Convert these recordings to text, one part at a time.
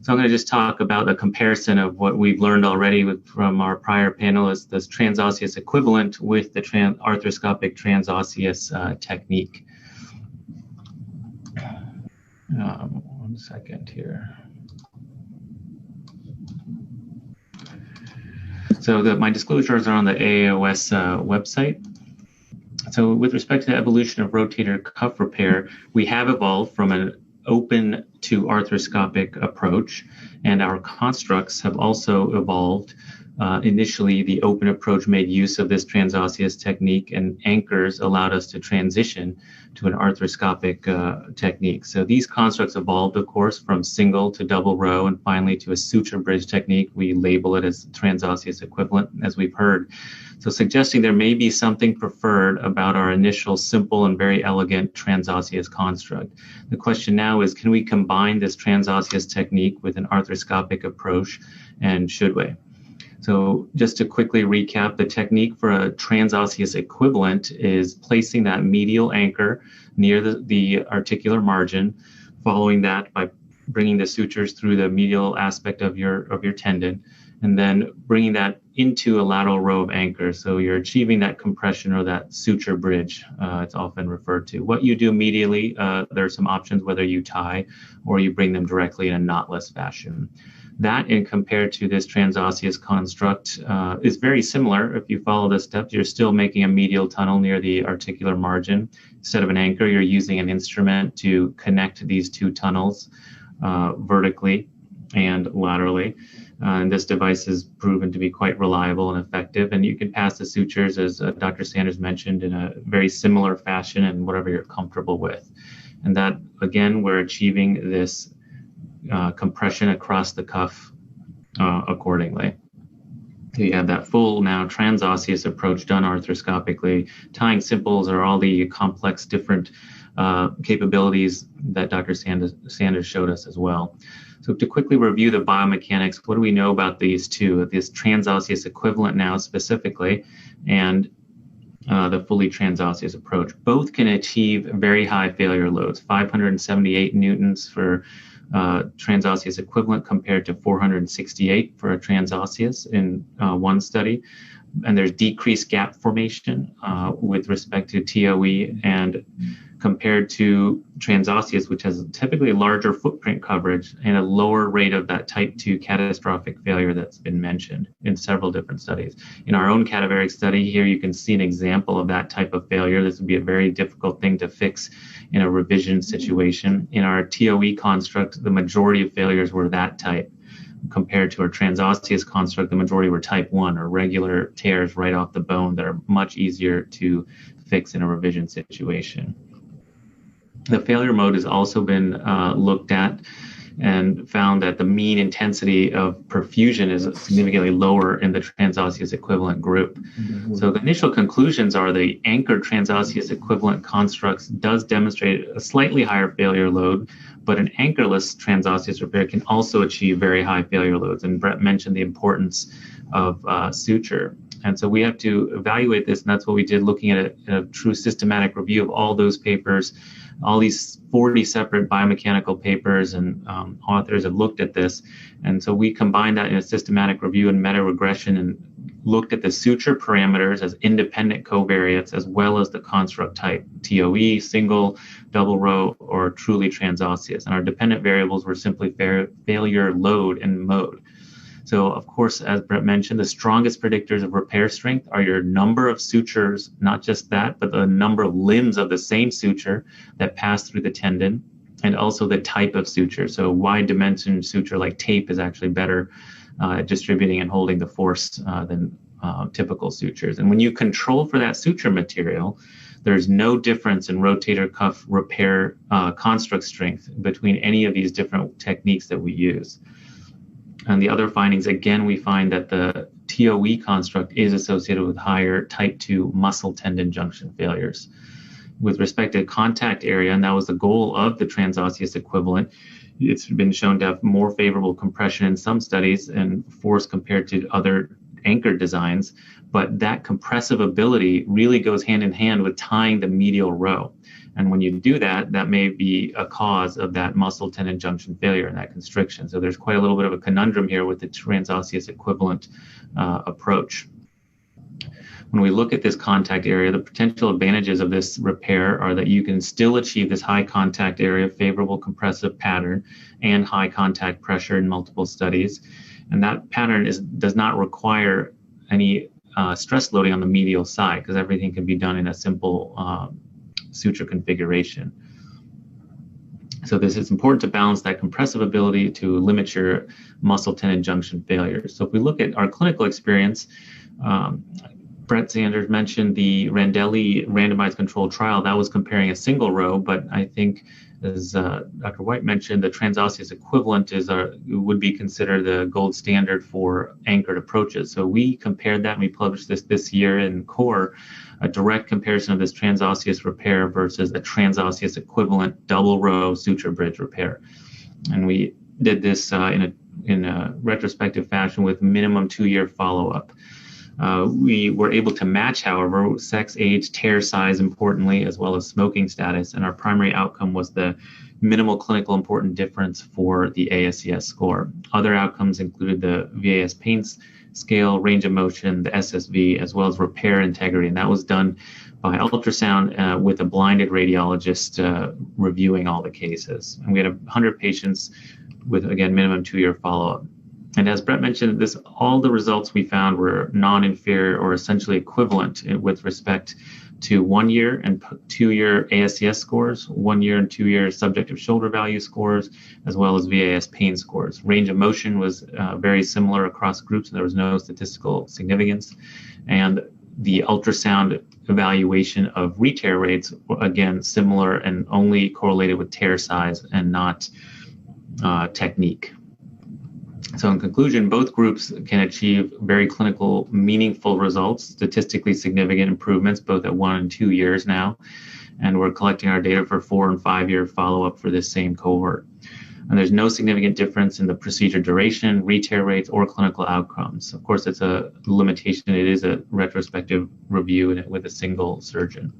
So I'm going to just talk about a comparison of what we've learned already from our prior panelists, this transosseous equivalent with the arthroscopic transosseous technique. One second here. So my disclosures are on the AAOS website. So with respect to the evolution of rotator cuff repair, we have evolved from an open to arthroscopic approach, and our constructs have also evolved. Initially, the open approach made use of this transosseous technique, and anchors allowed us to transition to an arthroscopic technique. So these constructs evolved, of course, from single to double row, and finally to a suture bridge technique. We label it as transosseous equivalent, as we've heard. So suggesting there may be something preferred about our initial simple and very elegant transosseous construct. The question now is, can we combine this transosseous technique with an arthroscopic approach, and should we? So just to quickly recap, the technique for a transosseous equivalent is placing that medial anchor near the articular margin, following that by bringing the sutures through the medial aspect of your tendon, and then bringing that into a lateral row of anchors. So you're achieving that compression or that suture bridge, it's often referred to. What you do medially, there are some options, whether you tie or you bring them directly in a knotless fashion. That, in compared to this transosseous construct, is very similar. If you follow the steps, you're still making a medial tunnel near the articular margin. Instead of an anchor, you're using an instrument to connect these two tunnels vertically and laterally. And this device has proven to be quite reliable and effective. And you can pass the sutures, as Dr. Sanders mentioned, in a very similar fashion and whatever you're comfortable with. And that, again, we're achieving this compression across the cuff accordingly. So you have that full now transosseous approach done arthroscopically, tying simples or all the complex different capabilities that Dr. Sanders showed us as well. So to quickly review the biomechanics, what do we know about these two, this transosseous equivalent now specifically, and the fully transosseous approach? Both can achieve very high failure loads, 578 newtons for transosseous equivalent compared to 468 for a transosseous in one study. And there's decreased gap formation with respect to TOE, and compared to transosseous, which has typically a larger footprint coverage and a lower rate of that type 2 catastrophic failure that's been mentioned in several different studies. In our own cadaveric study here, you can see an example of that type of failure. This would be a very difficult thing to fix in a revision situation. In our TOE construct, the majority of failures were that type. Compared to our transosseous construct, the majority were type 1 or regular tears right off the bone that are much easier to fix in a revision situation. The failure mode has also been looked at and found that the mean intensity of perfusion is significantly lower in the transosseous equivalent group. Mm-hmm. So the initial conclusions are the anchored transosseous equivalent constructs does demonstrate a slightly higher failure load, but an anchorless transosseous repair can also achieve very high failure loads. And Brett mentioned the importance of suture. And so we have to evaluate this, and that's what we did, looking at a true systematic review of all those papers. All these 40 separate biomechanical papers and authors have looked at this. And so we combined that in a systematic review and meta-regression and looked at the suture parameters as independent covariates, as well as the construct type, TOE, single, double row, or truly transosseous. And our dependent variables were simply failure load and mode. So, of course, as Brett mentioned, the strongest predictors of repair strength are your number of sutures, not just that, but the number of limbs of the same suture that pass through the tendon, and also the type of suture. So wide dimension suture like tape is actually better at distributing and holding the force than typical sutures. And when you control for that suture material, there's no difference in rotator cuff repair construct strength between any of these different techniques that we use. And the other findings, again, we find that the TOE construct is associated with higher type 2 muscle tendon junction failures. With respect to contact area, and that was the goal of the transosseous equivalent, it's been shown to have more favorable compression in some studies and force compared to other anchored designs, but that compressive ability really goes hand in hand with tying the medial row. And when you do that, that may be a cause of that muscle tendon junction failure and that constriction. So there's quite a little bit of a conundrum here with the transosseous equivalent approach. When we look at this contact area, the potential advantages of this repair are that you can still achieve this high contact area, favorable compressive pattern, and high contact pressure in multiple studies. And that pattern does not require any stress loading on the medial side, because everything can be done in a simple suture configuration. So this is important to balance that compressive ability to limit your muscle tendon junction failures. So if we look at our clinical experience, Brett Sanders mentioned the Randelli randomized controlled trial. That was comparing a single row, but I think, as Dr. White mentioned, the transosseous equivalent would be considered the gold standard for anchored approaches. So we compared that, and we published this year in Core, a direct comparison of this transosseous repair versus a transosseous equivalent double row suture bridge repair. And we did this in a retrospective fashion with minimum 2-year follow-up. We were able to match, however, sex, age, tear size, importantly, as well as smoking status. And our primary outcome was the minimal clinical important difference for the ASCS score. Other outcomes included the VAS pain scale, range of motion, the SSV, as well as repair integrity. And that was done by ultrasound with a blinded radiologist reviewing all the cases. And we had 100 patients with, again, minimum 2-year follow-up. And as Brett mentioned, all the results we found were non-inferior or essentially equivalent with respect to 1-year and 2-year ASCS scores, 1-year and 2-year subjective shoulder value scores, as well as VAS pain scores. Range of motion was very similar across groups, and there was no statistical significance. And the ultrasound evaluation of re-tear rates, again, similar and only correlated with tear size and not technique. So in conclusion, both groups can achieve very clinical, meaningful results, statistically significant improvements, both at 1 and 2 years now. And we're collecting our data for 4- and 5-year follow-up for this same cohort. And there's no significant difference in the procedure duration, re-tear rates, or clinical outcomes. Of course, it's a limitation. It is a retrospective review with a single surgeon.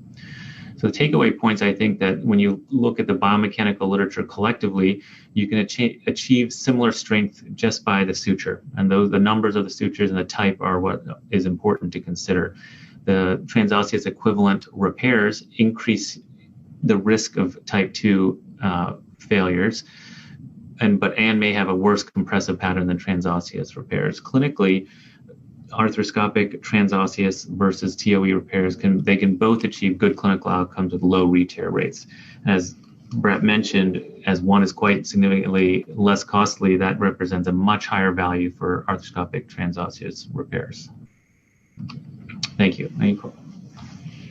So the takeaway points, I think, that when you look at the biomechanical literature collectively, you can achieve similar strength just by the suture. And the numbers of the sutures and the type are what is important to consider. The transosseous equivalent repairs increase the risk of type 2 failures, and may have a worse compressive pattern than transosseous repairs. Clinically, arthroscopic transosseous versus TOE repairs can both achieve good clinical outcomes with low re-tear rates. As Brett mentioned, as one is quite significantly less costly, that represents a much higher value for arthroscopic transosseous repairs. Thank you.